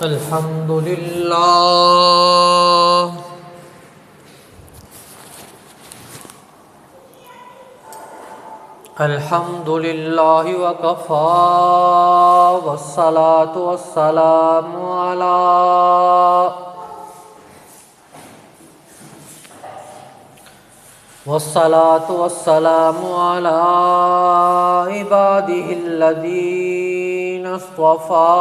الحمد لله الحمد لله وكفى والصلاة والسلام على عباده الذين اصطفى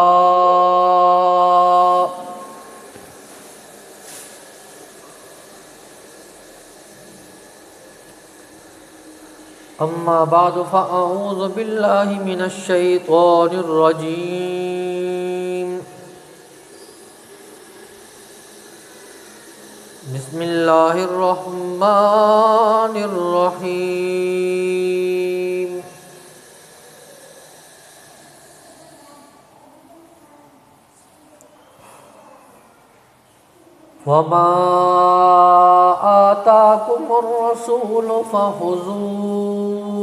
أما بعد فأعوذ بالله من الشيطان الرجيم بسم الله الرحمن الرحيم وما آتاكم الرسول فخذوه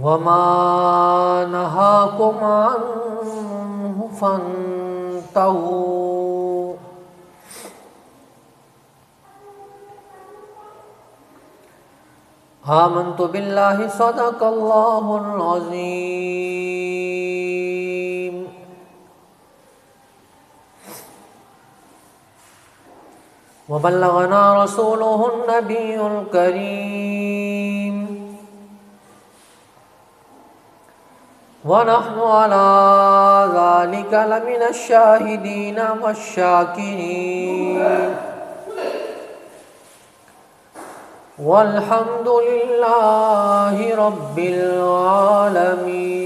وما نهاكم عنه فانتهوا آمنت بالله صدق الله العظيم وبلغنا رسوله النبي الكريم ونحن على ذلك لمن الشاهدين والشاكرين والحمد لله رب العالمين.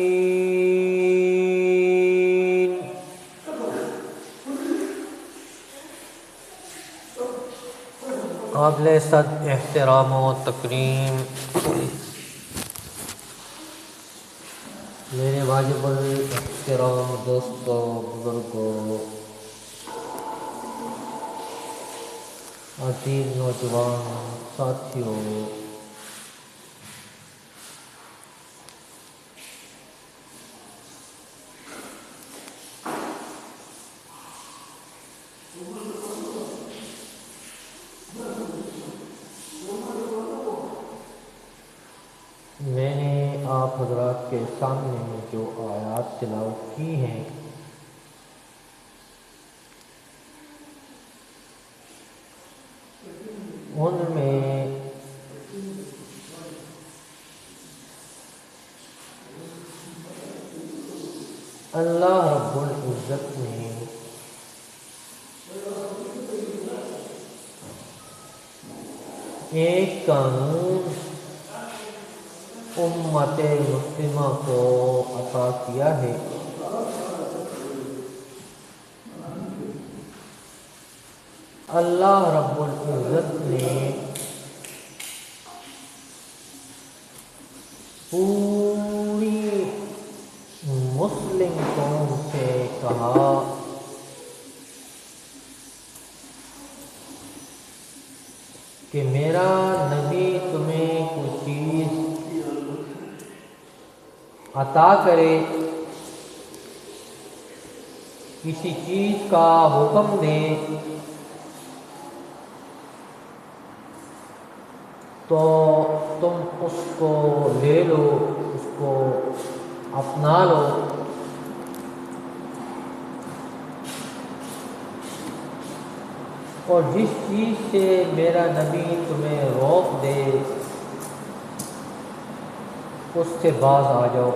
قابل صد احترام و تکریم میرے واجب الاحترام دوستوں، بزرگوں، عزیز نوجوان ساتھیوں، میں نے آپ حضرات کے سامنے جو آیات تلاوت کی ہیں ان میں اللہ رب العزت نے ایک قانون امت مسلمہ کو عطا کیا ہے اللہ رب العزت نے پوری مسلم قوم سے کہا کہ میرا نبی تمہیں کوئی چیز عطا کرے، کسی چیز کا حکم دے تو تم اس کو لے لو، اس کو اپنا لو، اور جس چیز سے میرا نبی تمہیں روک دے اس سے باز آ جاؤ۔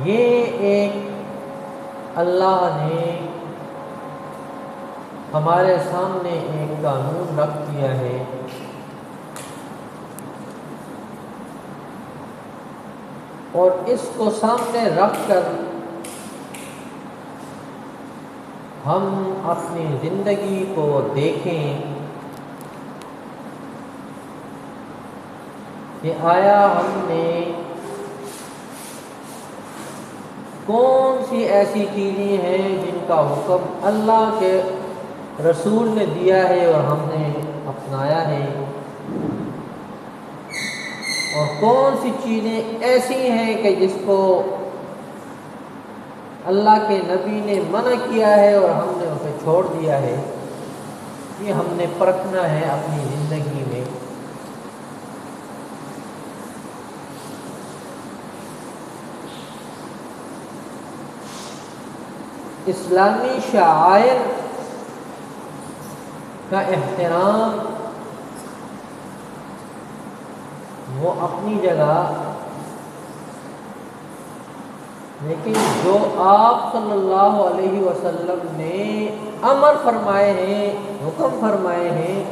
یہ ایک اللہ نے ہمارے سامنے ایک قانون رکھ دیا ہے، اور اس کو سامنے رکھ کر ہم اپنی زندگی کو دیکھیں کہ آیا ہم نے کون سی ایسی چیزیں ہیں جن کا حکم اللہ کے رسول نے دیا ہے اور ہم نے اپنایا ہے، اور کون سی چیزیں ایسی ہیں کہ جس کو اللہ کے نبی نے منع کیا ہے اور ہم نے اسے چھوڑ دیا ہے، یہ ہم نے پرکھنا ہے اپنی زندگی میں۔ اسلامی شعائر کا احترام وہ اپنی جگہ، لیکن جو آپ صلی اللہ علیہ وسلم نے امر فرمائے ہیں، حکم فرمائے ہیں،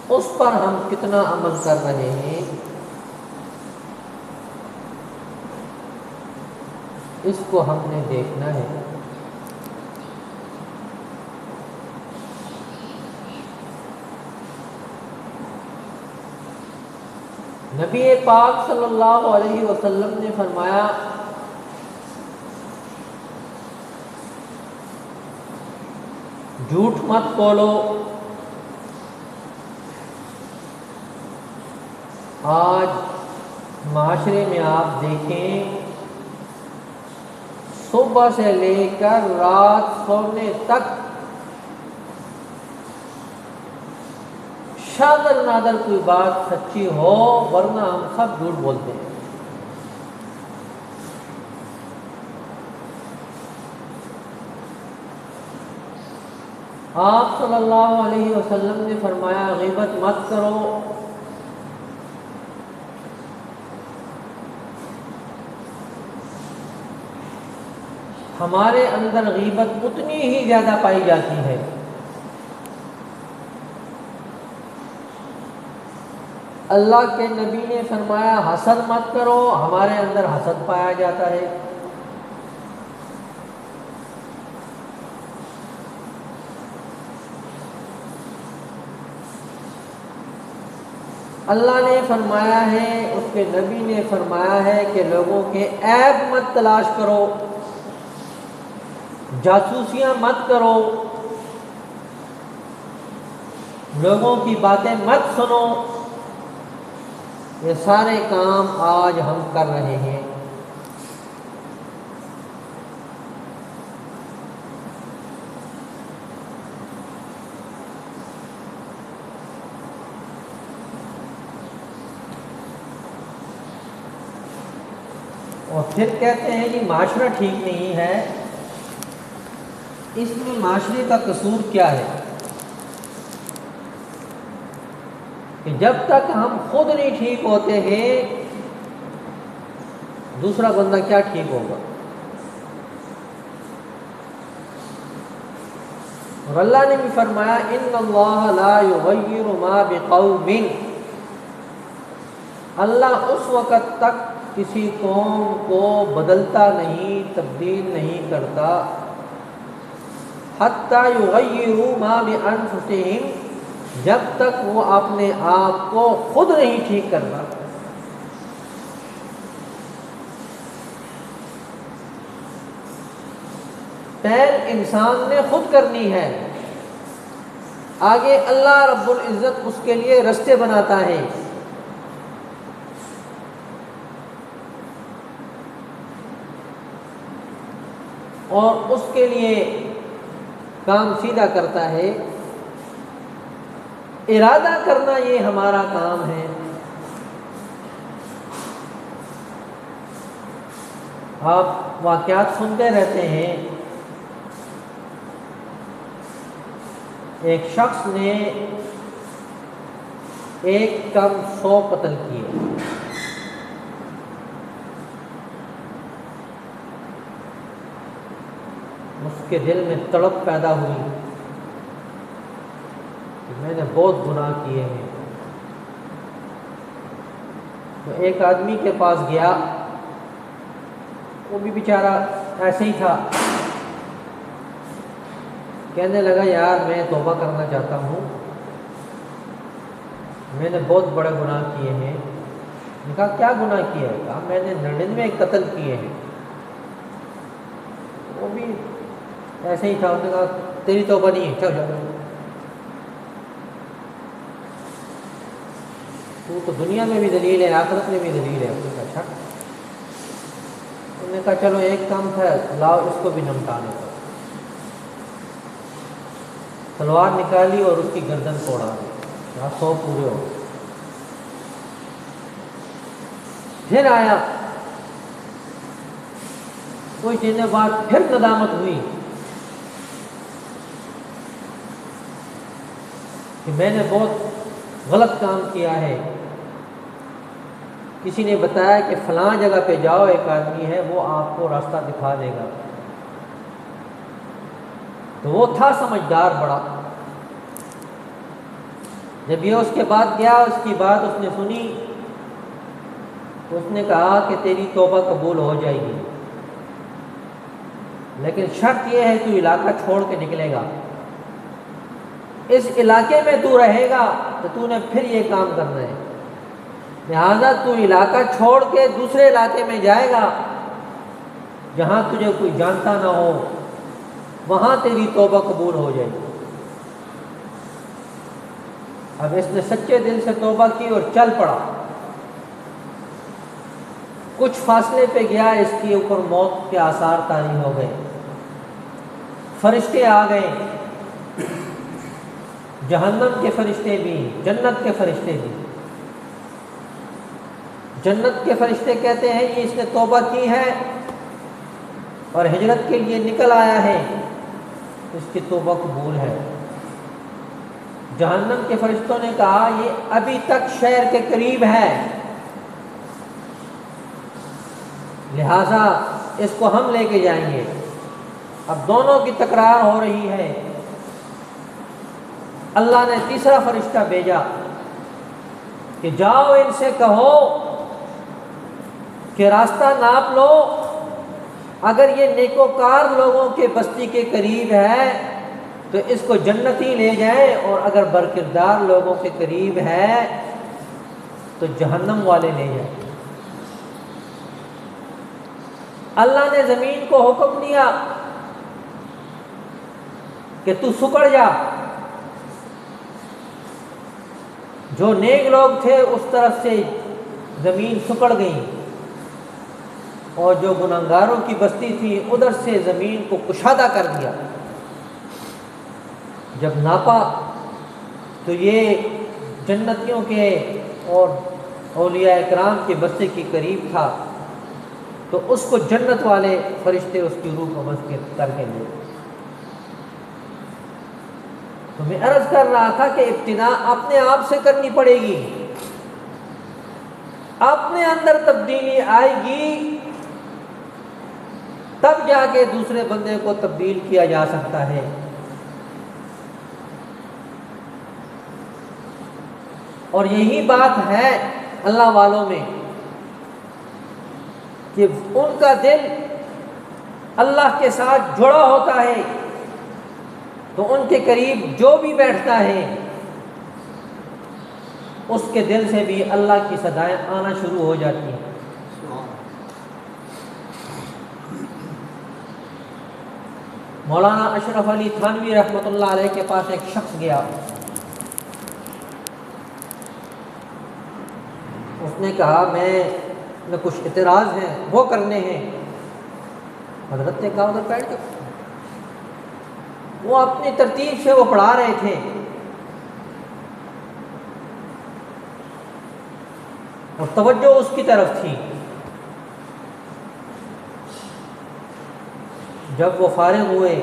اس پر ہم کتنا عمل کر رہے ہیں، اس کو ہم نے دیکھنا ہے۔ نبی پاک صلی اللہ علیہ وسلم نے فرمایا، جھوٹ مت بولو۔ آج معاشرے میں آپ دیکھیں، صبح سے لے کر رات سونے تک شادر نادر کوئی بات سچی ہو، ورنہ ہم سب جھوٹ بولتے ہیں۔ آپ صلی اللہ علیہ وسلم نے فرمایا، غیبت مت کرو۔ ہمارے اندر غیبت اتنی ہی زیادہ پائی جاتی ہے۔ اللہ کے نبی نے فرمایا، حسد مت کرو، ہمارے اندر حسد پایا جاتا ہے۔ اللہ نے فرمایا ہے، اس کے نبی نے فرمایا ہے کہ لوگوں کے عیب مت تلاش کرو، جاسوسیاں مت کرو، لوگوں کی باتیں مت سنو۔ یہ سارے کام آج ہم کر رہے ہیں۔ اور پھر کہتے ہیں جی معاشرہ ٹھیک نہیں ہے۔ اس میں معاشرے کا قصور کیا ہے کہ جب تک ہم خود نہیں ٹھیک ہوتے ہیں، دوسرا بندہ کیا ٹھیک ہوگا؟ اور اللہ نے بھی فرمایا، ان اللہ لا یغیر ما بقوم، اللہ اس وقت تک کسی قوم کو بدلتا نہیں، تبدیل نہیں کرتا، حتی یغیروا ما بانفسہم، جب تک وہ اپنے آپ کو خود نہیں ٹھیک کرتا۔ پہل انسان نے خود کرنی ہے، آگے اللہ رب العزت اس کے لیے رستے بناتا ہے۔ اور اس کے لیے کام سیدھا کرتا ہے۔ ارادہ کرنا یہ ہمارا کام ہے۔ آپ واقعات سنتے رہتے ہیں، ایک شخص نے ایک کم 100 قتل کیے۔ اس کے دل میں تڑپ پیدا ہوئی کہ میں نے بہت گناہ کیے ہیں۔ تو ایک آدمی کے پاس گیا، وہ بھی بیچارہ ایسے ہی تھا، کہنے لگا یار میں توبہ کرنا چاہتا ہوں، میں نے بہت بڑے گناہ کیے ہیں۔ نے کہا کیا گناہ کیا ہے؟ کہا میں نے 99 قتل کیے ہیں۔ وہ بھی ایسے ہی تھا، اس نے کہا تیری توبہ نہیں ہے، چل جا، تو دنیا میں بھی ذلیل ہے، آخرت میں بھی ذلیل ہے۔ انہوں نے کہا اچھا، انہوں نے کہا چلو ایک کام تھا، لاؤ اس کو بھی نمٹانے کو۔ تلوار نکالی اور اس کی گردن کو اڑا دی، 100 پورے ہو گئے۔ پھر آیا، کچھ دنوں بعد پھر ندامت ہوئی کہ میں نے بہت غلط کام کیا ہے۔ کسی نے بتایا کہ فلاں جگہ پہ جاؤ، ایک آدمی ہے وہ آپ کو راستہ دکھا دے گا۔ تو وہ تھا سمجھدار بڑا، جب یہ اس کے بعد گیا، اس کی بات اس نے سنی، تو اس نے کہا کہ تیری توبہ قبول ہو جائے گی، لیکن شرط یہ ہے تو علاقہ چھوڑ کے نکلے گا، اس علاقے میں تو رہے گا تو تو نے پھر یہ کام کرنا ہے، لہذا تو علاقہ چھوڑ کے دوسرے علاقے میں جائے گا جہاں تجھے کوئی جانتا نہ ہو، وہاں تیری توبہ قبول ہو جائے گی۔ اب اس نے سچے دل سے توبہ کی اور چل پڑا۔ کچھ فاصلے پہ گیا، اس کے اوپر موت کے آثار طاری ہو گئے، فرشتے آ گئے، جہنم کے فرشتے بھی، جنت کے فرشتے بھی۔ جنت کے فرشتے کہتے ہیں یہ اس نے توبہ کی ہے اور ہجرت کے لیے نکل آیا ہے، اس کی توبہ قبول ہے۔ جہنم کے فرشتوں نے کہا یہ ابھی تک شہر کے قریب ہے، لہذا اس کو ہم لے کے جائیں گے۔ اب دونوں کی تکرار ہو رہی ہے۔ اللہ نے تیسرا فرشتہ بھیجا کہ جاؤ ان سے کہو کہ راستہ ناپ لو، اگر یہ نیکوکار لوگوں کے بستی کے قریب ہے تو اس کو جنتی لے جائیں، اور اگر برکردار لوگوں کے قریب ہے تو جہنم والے لے جائیں۔ اللہ نے زمین کو حکم دیا کہ تو سکڑ جا، جو نیک لوگ تھے اس طرف سے زمین سکڑ گئی، اور جو گنہگاروں کی بستی تھی ادھر سے زمین کو کشادہ کر دیا۔ جب ناپا تو یہ جنتیوں کے اور اولیاء اکرام کے بستی کے قریب تھا، تو اس کو جنت والے فرشتے اس کی روح قبض کر کے لیے۔ تو میں عرض کر رہا تھا کہ ابتدا اپنے آپ سے کرنی پڑے گی، اپنے اندر تبدیلی آئے گی تب جا کے دوسرے بندے کو تبدیل کیا جا سکتا ہے۔ اور یہی بات ہے اللہ والوں میں کہ ان کا دل اللہ کے ساتھ جڑا ہوتا ہے، تو ان کے قریب جو بھی بیٹھتا ہے اس کے دل سے بھی اللہ کی صدائیں آنا شروع ہو جاتی ہیں۔ مولانا اشرف علی تھانوی رحمۃ اللہ علیہ کے پاس ایک شخص گیا، اس نے کہا میں کچھ اعتراض ہیں وہ کرنے ہیں۔ حضرت نے کہا ادھر بیٹھ کے، وہ اپنی ترتیب سے وہ پڑھا رہے تھے، اور توجہ اس کی طرف تھی۔ جب وہ فارغ ہوئے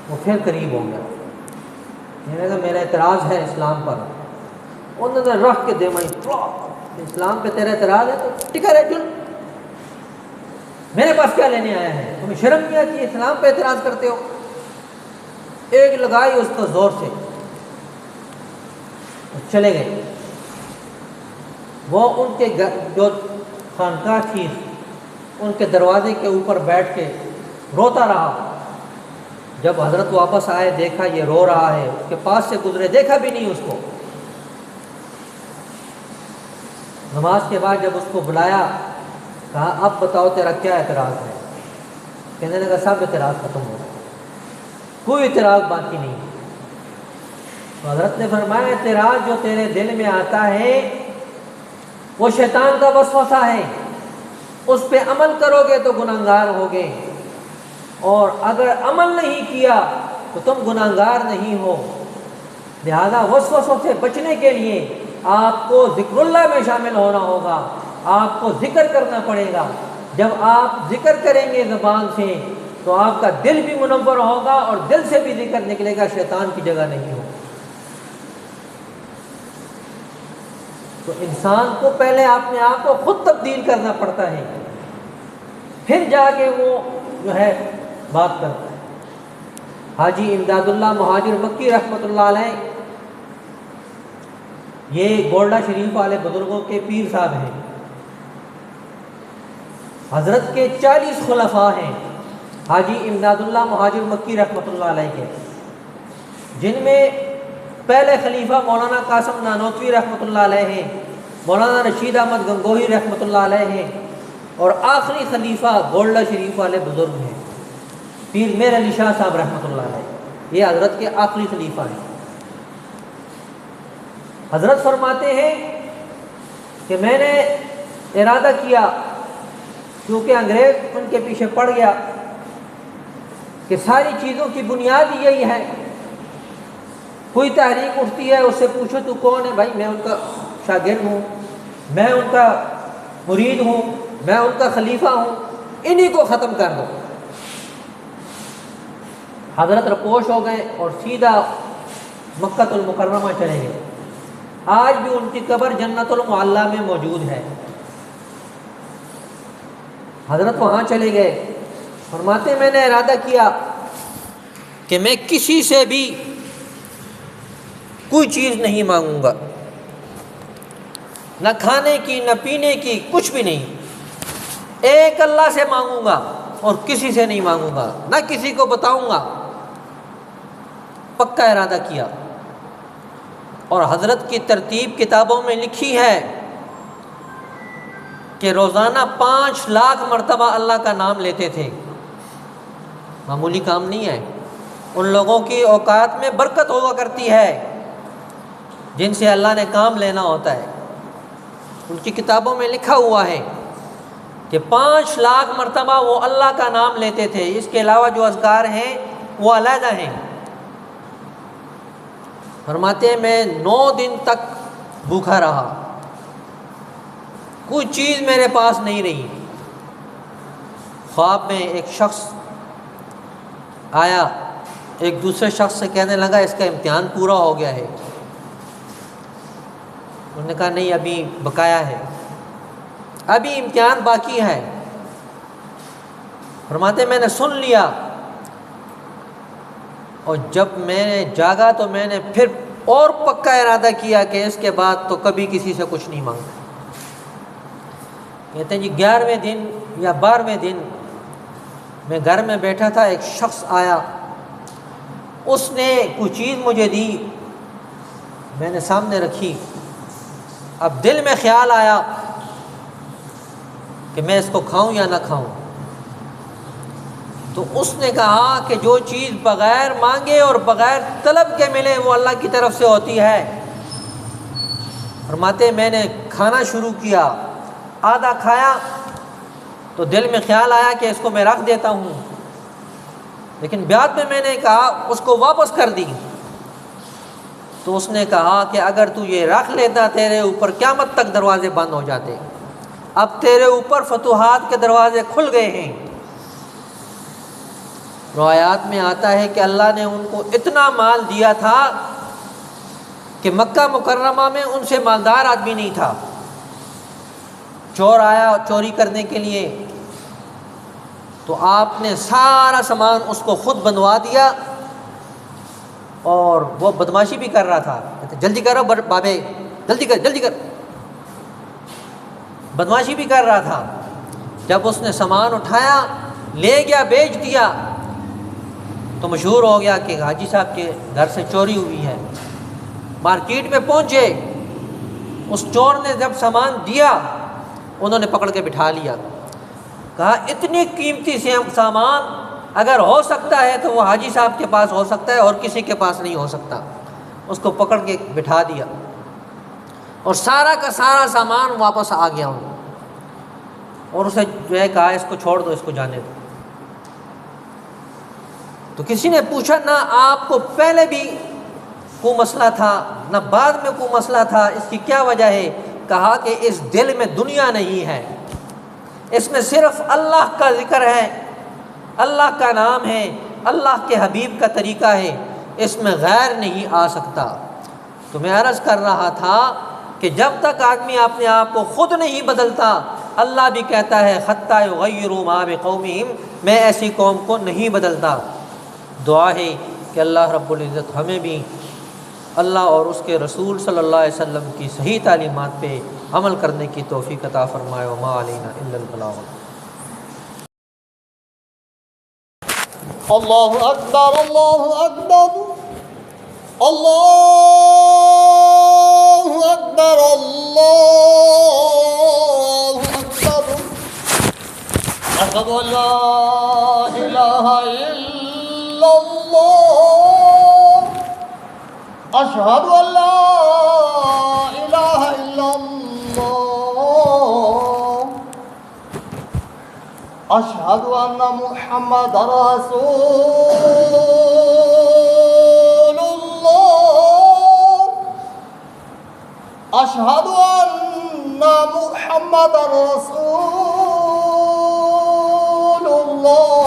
وہ پھر قریب ہو گیا، میں نے کہا میرا اعتراض ہے اسلام پر۔ انہوں نے رکھ کے دیمائی، اسلام پہ تیرا اعتراض ہے تو ٹکا رہے، چل میرے پاس کیا لینے آیا ہے؟ تمہیں شرم نہیں آتی اسلام پہ اعتراض کرتے ہو؟ ایک لگائی اس کو زور سے، چلے گئے۔ وہ ان کے جو خانقاہ تھی ان کے دروازے کے اوپر بیٹھ کے روتا رہا۔ جب حضرت واپس آئے دیکھا یہ رو رہا ہے، اس کے پاس سے گزرے دیکھا بھی نہیں اس کو۔ نماز کے بعد جب اس کو بلایا کہا اب بتاؤ تیرا کیا اعتراض ہے؟ کہنے لگا سب اعتراض ختم ہو گیا۔ کوئی اعتراض باقی نہیں۔ تو حضرت نے فرمایا اعتراض جو تیرے دل میں آتا ہے وہ شیطان کا وسوسہ ہے، اس پہ عمل کرو گے تو گناہگار ہوگے، اور اگر عمل نہیں کیا تو تم گناہگار نہیں ہو۔ لہذا وسوسوں سے بچنے کے لیے آپ کو ذکر اللہ میں شامل ہونا ہوگا، آپ کو ذکر کرنا پڑے گا۔ جب آپ ذکر کریں گے زبان سے تو آپ کا دل بھی منور ہوگا، اور دل سے بھی ذکر نکلے گا، شیطان کی جگہ نہیں ہوگی۔ تو انسان کو پہلے اپنے آپ کو خود تبدیل کرنا پڑتا ہے، پھر جا کے وہ جو ہے بات کرتا ہے۔ حاجی امداد اللہ مہاجر مکی رحمۃ اللہ علیہ، یہ گولڈا شریف والے بزرگوں کے پیر صاحب ہیں۔ حضرت کے 40 خلفاء ہیں حاجی امداد اللہ مہاجر مکی رحمۃ اللہ علیہ کے، جن میں پہلے خلیفہ مولانا قاسم نانوتوی رحمۃ اللہ علیہ ہیں، مولانا رشید احمد گنگوہی رحمۃ اللہ علیہ ہیں، اور آخری خلیفہ گولڈا شریف والے بزرگ ہیں پیر میر علی شاہ صاحب رحمۃ اللہ علیہ۔ یہ حضرت کے آخری خلیفہ ہیں۔ حضرت فرماتے ہیں کہ میں نے ارادہ کیا، کیونکہ انگریز ان کے پیچھے پڑ گیا، کہ ساری چیزوں کی بنیاد یہی ہے، کوئی تحریک اٹھتی ہے اس سے پوچھو تو کون ہے؟ بھائی میں ان کا شاگرد ہوں، میں ان کا مرید ہوں، میں ان کا خلیفہ ہوں، انہی کو ختم کر دو۔ حضرت رپوش ہو گئے اور سیدھا مکہ المکرمہ چلے گئے۔ آج بھی ان کی قبر جنت المعلیٰ میں موجود ہے۔ حضرت وہاں چلے گئے، فرماتے میں نے ارادہ کیا کہ میں کسی سے بھی کوئی چیز نہیں مانگوں گا، نہ کھانے کی نہ پینے کی، کچھ بھی نہیں، ایک اللہ سے مانگوں گا اور کسی سے نہیں مانگوں گا، نہ کسی کو بتاؤں گا۔ پکا ارادہ کیا، اور حضرت کی ترتیب کتابوں میں لکھی ہے کہ روزانہ 5 لاکھ مرتبہ اللہ کا نام لیتے تھے۔ معمولی کام نہیں ہے، ان لوگوں کی اوقات میں برکت ہوا کرتی ہے جن سے اللہ نے کام لینا ہوتا ہے۔ ان کی کتابوں میں لکھا ہوا ہے کہ 5 لاکھ مرتبہ وہ اللہ کا نام لیتے تھے، اس کے علاوہ جو اذکار ہیں وہ علیحدہ ہیں۔ فرماتے ہیں میں 9 دن تک بھوکا رہا، کوئی چیز میرے پاس نہیں رہی۔ خواب میں ایک شخص آیا، ایک دوسرے شخص سے کہنے لگا اس کا امتحان پورا ہو گیا ہے۔ انہوں نے کہا نہیں، ابھی بقایا ہے، ابھی امتحان باقی ہے۔ فرماتے میں نے سن لیا، اور جب میں نے جاگا تو میں نے پھر اور پکا ارادہ کیا کہ اس کے بعد تو کبھی کسی سے کچھ نہیں مانگا۔ کہتے ہیں جی 11ویں دن یا 12ویں دن میں گھر میں بیٹھا تھا، ایک شخص آیا، اس نے کوئی چیز مجھے دی، میں نے سامنے رکھی۔ اب دل میں خیال آیا کہ میں اس کو کھاؤں یا نہ کھاؤں، تو اس نے کہا کہ جو چیز بغیر مانگے اور بغیر طلب کے ملے وہ اللہ کی طرف سے ہوتی ہے۔ فرماتے میں نے کھانا شروع کیا، آدھا کھایا تو دل میں خیال آیا کہ اس کو میں رکھ دیتا ہوں، لیکن بعد میں نے کہا اس کو واپس کر دی۔ تو اس نے کہا کہ اگر تو یہ رکھ لیتا تیرے اوپر قیامت تک دروازے بند ہو جاتے، اب تیرے اوپر فتوحات کے دروازے کھل گئے ہیں۔ روایات میں آتا ہے کہ اللہ نے ان کو اتنا مال دیا تھا کہ مکہ مکرمہ میں ان سے مالدار آدمی نہیں تھا۔ چور آیا چوری کرنے کے لیے تو آپ نے سارا سامان اس کو خود بنوا دیا، اور وہ بدماشی بھی کر رہا تھا، کہتے جلدی کرو بابے، جلدی کر، بدماشی بھی کر رہا تھا۔ جب اس نے سامان اٹھایا لے گیا بیچ دیا تو مشہور ہو گیا کہ حاجی صاحب کے گھر سے چوری ہوئی ہے۔ مارکیٹ میں پہنچے، اس چور نے جب سامان دیا انہوں نے پکڑ کے بٹھا لیا، کہا اتنی قیمتی سامان اگر ہو سکتا ہے تو وہ حاجی صاحب کے پاس ہو سکتا ہے اور کسی کے پاس نہیں ہو سکتا۔ اس کو پکڑ کے بٹھا دیا اور سارا کا سارا سامان واپس آ گیا ان کو، اور اسے جو ہے کہا اس کو چھوڑ دو، اس کو جانے دو۔ تو کسی نے پوچھا نہ آپ کو پہلے بھی کوئی مسئلہ تھا نہ بعد میں کوئی مسئلہ تھا، اس کی کیا وجہ ہے؟ کہا کہ اس دل میں دنیا نہیں ہے، اس میں صرف اللہ کا ذکر ہے، اللہ کا نام ہے، اللہ کے حبیب کا طریقہ ہے، اس میں غیر نہیں آ سکتا۔ تو میں عرض کر رہا تھا کہ جب تک آدمی اپنے آپ کو خود نہیں بدلتا، اللہ بھی کہتا ہے حتی یغیروا ما بقومہم، میں ایسی قوم کو نہیں بدلتا۔ دعا ہے کہ اللہ رب العزت ہمیں بھی اللہ اور اس کے رسول صلی اللہ علیہ وسلم کی صحیح تعلیمات پہ عمل کرنے کی توفیق عطا فرمائے۔ وما علینا الا البلاغ۔ اللہ اکبر، اللہ اکبر، اللہ اکبر، اللہ اکبر، اشہد ان لا الہ الا اللہ، اشہد ان لا الہ الا اللہ، اشہد ان محمد رسول اللہ، اشہد ان محمد رسول اللہ،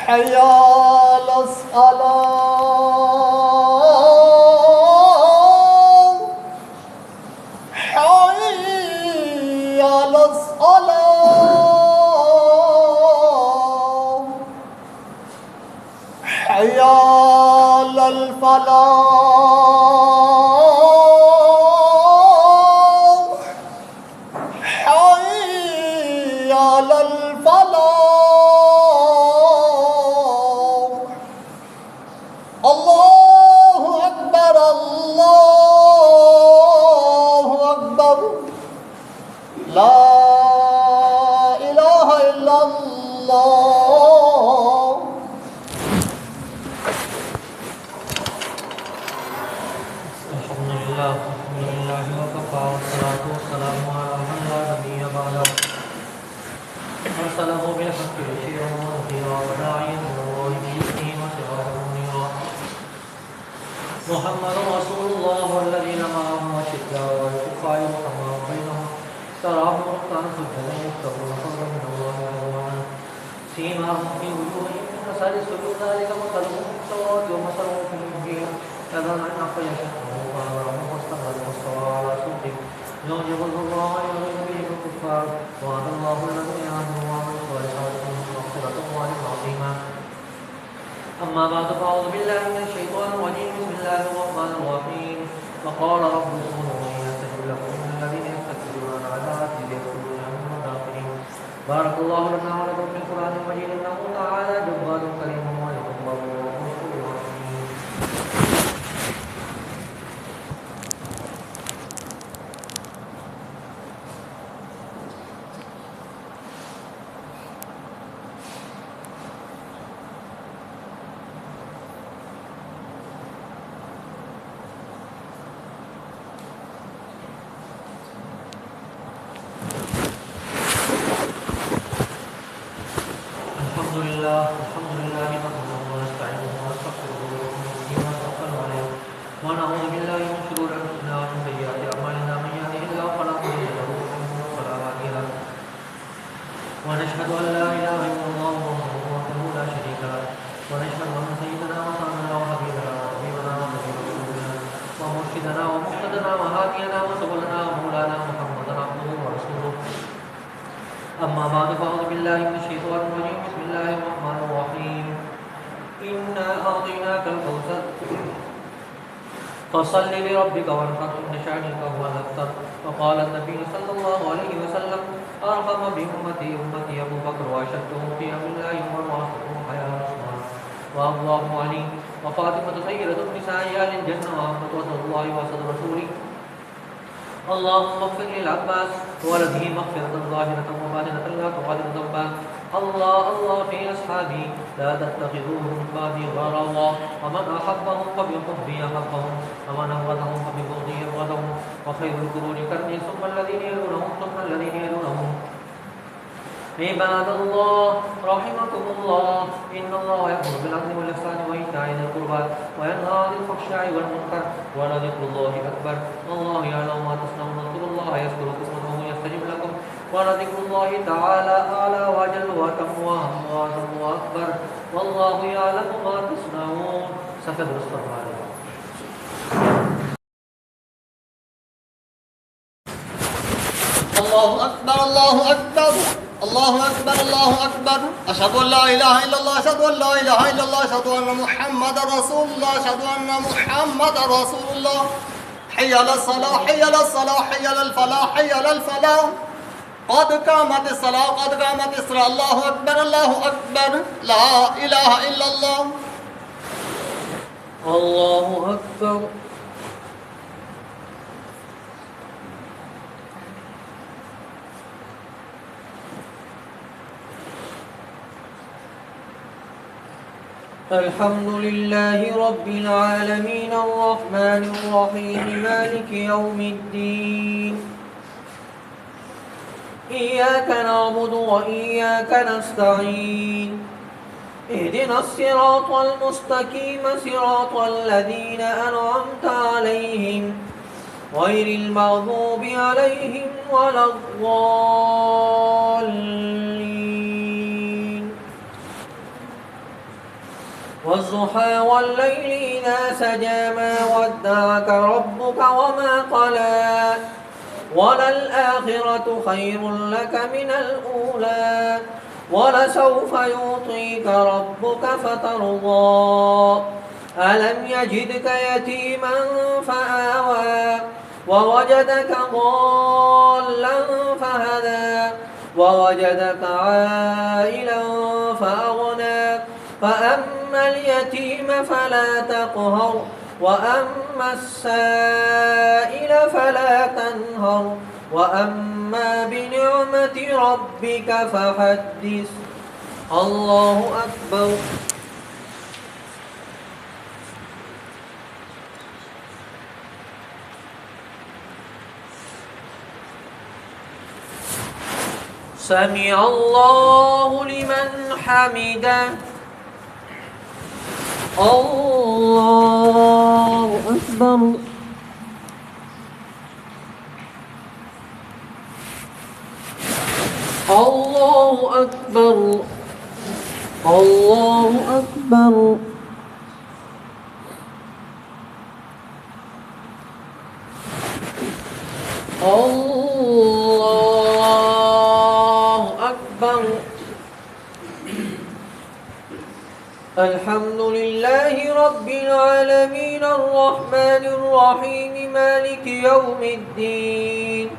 حی علی الصلاۃ، حی علی الصلاۃ، حی علی الفلاح، حی علی الفلاح، اللہ اکبر، اللہ اکبر، لا الہ الا اللہ۔ الحمدللہ وکفی والصلاۃ والسلام علی من لا نبی بعدہ، ارسلہ بالحق بشیرا ونذیرا وداعیا الی اللہ بإذنہ وسراجا منیرا، محمد رسول اللہ والذین معه أشداء على الكفار رحماء بینہم، تراہم رکعا سجدا یبتغون فضلا من اللہ ورضوانا، سیماہم فی وجوہہم من اثر السجود، ذلک مثلهم في التوراة ومثلهم في الإنجیل، كذلك فيشهدهم فأمرهم واستغفر واستوى على سوقه يعجب الضراء ويغيظ به الكفار، وعد الله الذين آمنوا وعملوا الصالحات منهم مغفرة وأجرا عظيما۔ أما بعد فأعوذ بالله من الشيطان الرجيم، بسم الله الرحمن الرحيم، وقال ربكم ادعوني أستجب لكم إن الذين يستكبرون عن عبادتي سيدخلون جهنم داخرين۔ بارك الله لنا ولكم في القرآن المجيد، إنه تعالى جواد كريم ولكم بر ورسول رحيم۔ الحمد لله نحمده ونستعينه ونستغفره ونؤمن به ونتوكل عليه ونعوذ بالله من شرور انفسنا ومن سيئات اعمالنا، من يهده الله فلا مضل له ومن يضلل فلا هادي له، ونشهد ان لا اله الا الله وحده لا شريك له، ونشهد ان سيدنا وسندنا وحبيبنا وطبيبنا ونبي رسولنا ومرشدنا ومقتدنا وهادينا وسبلنا ومولانا محمدا عبده ورسوله، اما بعد فاعوذ بالله من الشيطان الرجيم، بسم الله الرحمن الرحيم، انا اعطيناك الكوثر فصل لربك وانحر ان شانئك هو الابتر، وقال النبي صلى الله عليه وسلم ارحم بامتي ابو بكر واشدهم في امر الله عمر واصدقهم حياء عثمان وابوهم علي وفاطمه سيده النساء اهل الجنه وعامه وصلى الله وسلم رسوله اللهم اغفر للعباس وولده مغفرة ظاهرة وباطنة لا تغادر ذنبا. الله في أصحابي لا تتخذوهم من بعدي غرضا، ومن أحبهم فبحبي أحبهم، ومن أبغضهم فببغضي أبغضهم، وخير القرون قرني ثم الذين يلونهم ثم الذين يلونهم. عباد الله رحمكم الله، إن الله يأمر بالعدل والإحسان وإيتاء ذي القربى وينهى عن الفحشاء والمنكر ولذكر الله أكبر والله يعلم ما تصنعون. اذكروا الله يذكركم وادعوه يستجب لكم ولذكر الله تعالى أعلى وأجل وأتم وأعظم وأكبر والله يعلم ما تصنعون. سفر استغفار الله. الله أكبر الله أكبر الله أكبر الله أكبر. أشهد أن لا إله إلا الله أشهد أن لا إله إلا الله أشهد أن محمدا رسول الله أشهد أن محمدا رسول الله. حي على الصلاة حي على الصلاة حي على الفلاح حي على الفلاح. قد قامت الصلاة قد قامت الصلاة. الله أكبر الله أكبر. لا إله إلا الله. الله أكبر. الحمد لله رب العالمين الرحمن الرحيم مالك يوم الدين. إياك نعبد وإياك نستعين. اهدنا الصراط المستقيم صراط الذين أنعمت عليهم غير المغضوب عليهم ولا الضالين. والضحى والليل إذا سجى ما ودعك ربك وما قلى وللآخرة خير لك من الأولى ولسوف يعطيك ربك فترضى. ألم يجدك يتيما فآوى ووجدك ضالا فهدى ووجدك عائلا فأغنى. فأما اليتيم فلا تقهر وأما السائل فلا تنهر وأما بنعمة ربك فحدث. الله أكبر. سمع الله لمن حمده. الله أكبر. الله أكبر. الله أكبر. الله أكبر. الحمد لله رب العالمين الرحمن الرحيم مالك يوم الدين.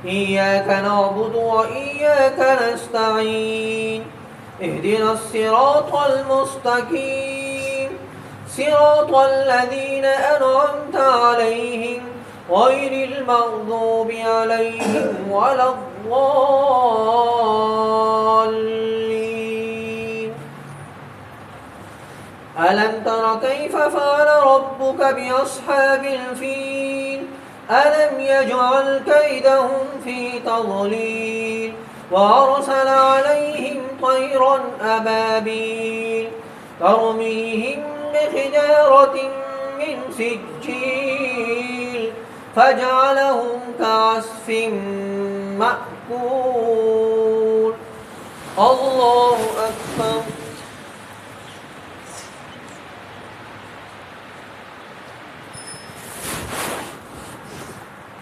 إياك نعبد وإياك نستعين. اهدنا الصراط المستقيم صراط الذين أنعمت عليهم غير المغضوب عليهم ولا الضالين. ألم تر كيف فعل ربك بأصحاب الفيل؟ ألم يجعل كيدهم في تضليل وأرسل عليهم طيرا أبابيل ترميهم بحجارة من سجيل فجعلهم كعصف مأكول. الله أكبر.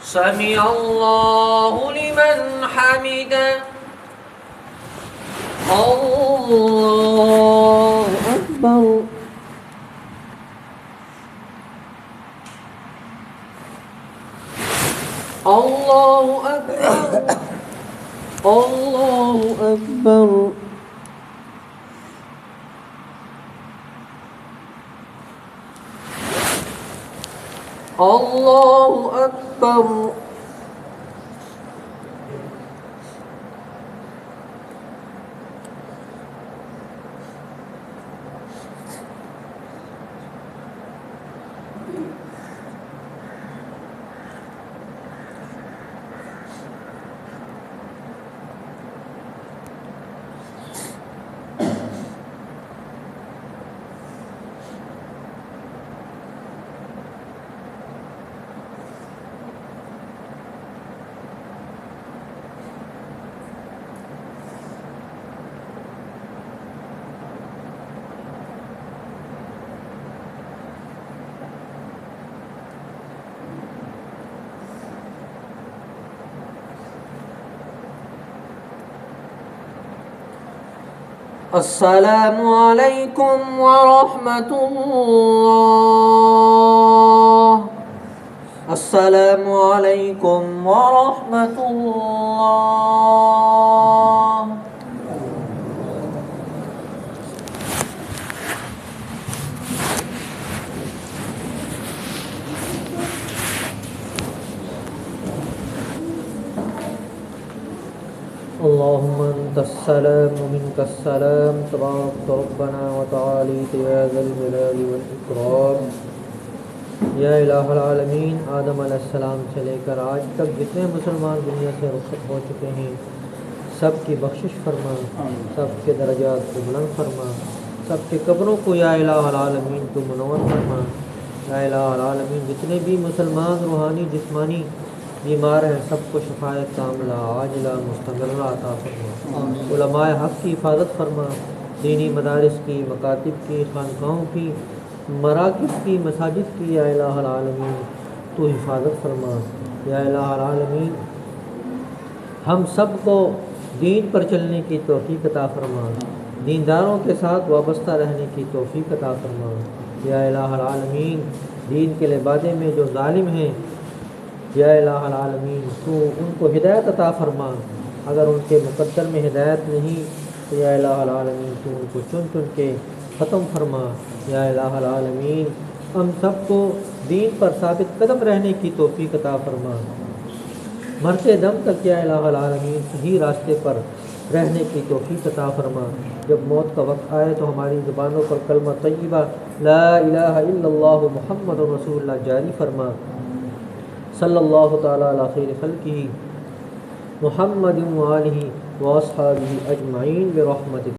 سمع الله لمن حمده. الله أكبر. الله أكبر. الله أكبر. الله أكبر. السلام علیکم ورحمۃ اللہ۔ السلام علیکم ورحمۃ اللہ۔ اللهم انت السلام ومنك السلام تبارك ربنا وتعاليت يا ذا الجلال والاکرام۔ یا الہ العالمین، آدم علیہ السلام سے لے کر آج تک جتنے مسلمان دنیا سے رخصت ہو چکے ہیں سب کی بخشش فرما، سب کے درجات کو بلند فرما، سب کے قبروں کو یا الہ العالمین تو منور فرما۔ یا الہ العالمین، جتنے بھی مسلمان روحانی جسمانی بیمار ہیں سب کو شفاعت کاملہ عاجلہ مستمرہ عطا فرما۔ علماء حق کی حفاظت فرما، دینی مدارس کی، مکاتب کی، خانقاہوں کی، مراکز کی، مساجد کی یا الہ العالمین تو حفاظت فرما۔ یا الہ العالمین، ہم سب کو دین پر چلنے کی توفیق عطا فرما، دینداروں کے ساتھ وابستہ رہنے کی توفیق عطا فرما۔ یا الہ العالمین، دین کے لبادے میں جو ظالم ہیں یا الہ العالمین تو ان کو ہدایت عطا فرما، اگر ان کے مقدر میں ہدایت نہیں تو یا الہ العالمین تو ان کو چن چن کے ختم فرما۔ یا الہ العالمین، ہم سب کو دین پر ثابت قدم رہنے کی توفیق عطا فرما، مرتے دم تک یا الہ العالمین صحیح راستے پر رہنے کی توفیق عطا فرما۔ جب موت کا وقت آئے تو ہماری زبانوں پر کلمہ طیبہ لا الہ الا اللہ محمد رسول اللہ جاری فرما۔ صلی اللہ تعالی علی خیر خلقہ محمد و آلہ و اصحابہ اجمعین برحمتک۔